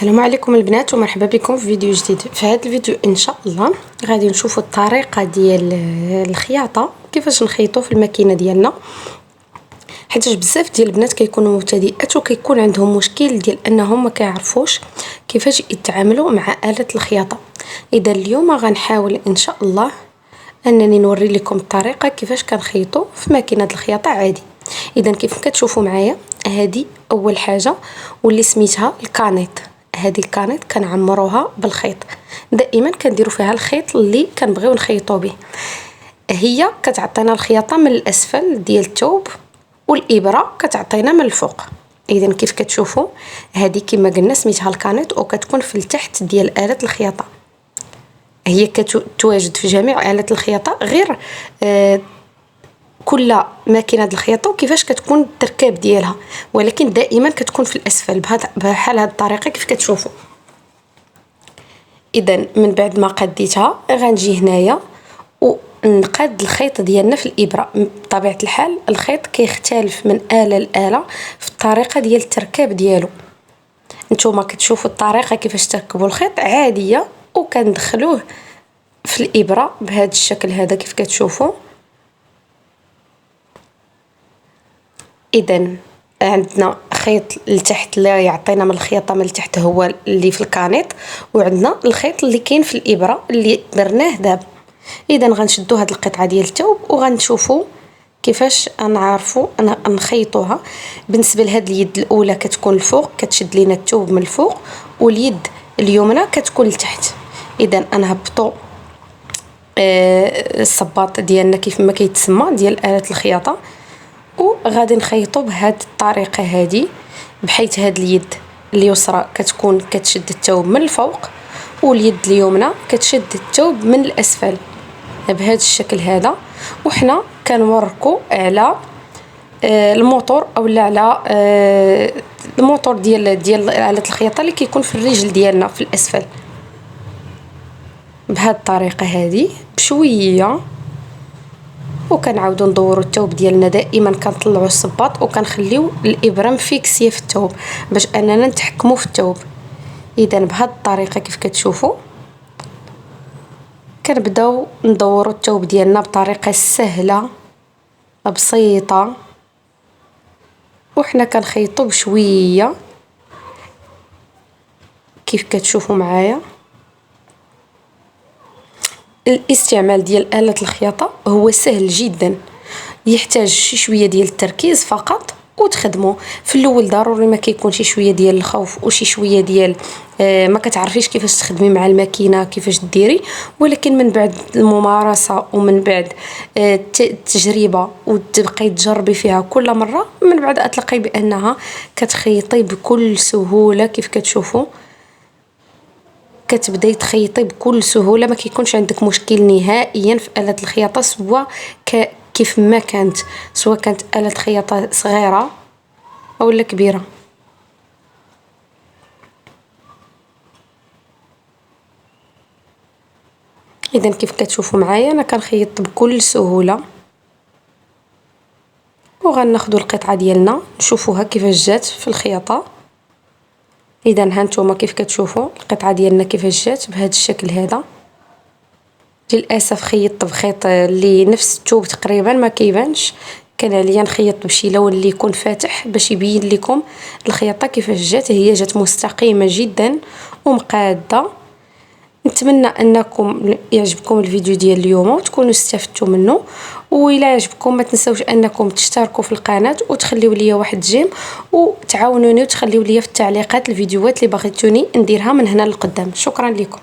السلام عليكم البنات ومرحبا بكم في فيديو جديد. في هذا الفيديو ان شاء الله غادي نشوفوا الطريقه ديال الخياطه، كيفاش نخيطوا في الماكينه ديالنا، حيت بزاف ديال البنات كيكونوا مبتدئات وكيكون عندهم مشكل ديال انهم ما كيعرفوش كيفاش يتعاملوا مع آلة الخياطه. اذا اليوم غنحاول ان شاء الله انني نوري لكم الطريقه كيفاش كنخيطوا في ماكينه الخياطه عادي. اذا كيف كتشوفوا معايا، هذه اول حاجه واللي سميتها الكانيت. هذه الكانيت كنعمروها بالخيط، دائما كنديروا فيها الخيط اللي كنبغيو نخيطوا به. هي كتعطينا الخياطه من الاسفل ديال الثوب والابره كتعطينا من الفوق. اذا كيف كتشوفوا هذه كما قلنا سميتها الكانيت وكتكون في التحت ديال آلة الخياطه. هي كتواجد في جميع آلات الخياطه، غير كل ماكينه الخياطه وكيفاش كتكون التركاب ديالها، ولكن دائما كتكون في الاسفل بحال هذه الطريقه كيف كتشوفوا. اذا من بعد ما قديتها غنجي هنايا ونقاد الخيط ديالنا في الابره. بطبيعه الحال الخيط كيختلف من آلة لآلة في الطريقه ديال التركاب ديالو. نتوما كتشوفوا الطريقه كيفاش تركبوا الخيط عاديه وكندخلوه في الابره بهذا الشكل هذا كيف كتشوفوا. اذا عندنا خيط لتحت اللي يعطينا من الخياطه من التحت هو اللي في الكانيت، وعندنا الخيط اللي كاين في الابره اللي درناه دابا. اذا غنشدوا هذه القطعه ديال الثوب وغنشوفوا كيفاش نعرفوا نخيطوها. بالنسبه لهاد اليد الاولى كتكون الفوق، كتشد لينا الثوب من الفوق، واليد اليمنى كتكون لتحت. اذا نهبطوا الصباط ديالنا كيف ما كيتسمى ديال آلة الخياطه، وغادي نخيطوا بهذه الطريقه هذه، بحيث هاد اليد اليسرى كتكون كتشد الثوب من الفوق واليد اليمنى كتشد الثوب من الاسفل بهذا الشكل هذا. وحنا كنوركوا على الموتور اولا على الموتور ديال آلة الخياطه اللي كيكون في الرجل ديالنا في الاسفل بهذه الطريقه هذه بشويه. وكنعاودوا ندوروا الثوب ديالنا، دائما كنطلعوا الصباط وكنخليو الابره مفيكسيه في الثوب باش اننا نتحكموا في الثوب. اذا بهذه الطريقه كيف كتشوفوا كنبداو ندوروا الثوب ديالنا بطريقه سهله بسيطه، وحنا كنخيطوا بشويه كيف كتشوفوا معايا. الاستعمال ديال آلة الخياطة هو سهل جدا، يحتاج شي شويه ديال التركيز فقط وتخدموا. في الاول ضروري ما كيكون شي شويه ديال الخوف وشي شويه ديال ما كتعرفيش كيفاش تخدمي مع الماكينه كيفاش ديري، ولكن من بعد الممارسه ومن بعد التجربه وتبقاي تجربي فيها كل مره، من بعد تلقاي بانها كتخيطي بكل سهوله. كيف كتشوفوا كتبداي تخيطي بكل سهوله، ما كيكونش عندك مشكل نهائيا في آلة الخياطه، سواء كيف ما كانت، سواء كانت آلة خياطه صغيره او كبيره. اذا كيف كتشوفوا معايا انا كنخيط بكل سهوله. وغناخذوا القطعه ديالنا نشوفوها كيفاش جات في الخياطه. اذا ها نتوما كيف كتشوفوا القطعه ديالنا كيفاش جات بهذا الشكل هذا. للاسف خيطت بخيط اللي نفس الثوب تقريبا ما كيبانش، كان عليا نخيط بشي لون اللي يكون فاتح باش يبين لكم الخياطه كيفاش جات. هي جات مستقيمه جدا ومقاده. نتمنى انكم يعجبكم الفيديو ديال اليوم وتكونوا استفدتوا منه، والى عجبكم ما تنسوش انكم تشتركوا في القناه وتخليوا لي واحد جيم وتعاونوني وتخليوا لي في التعليقات الفيديوهات اللي بغيتوني نديرها من هنا لقدام. شكرا لكم.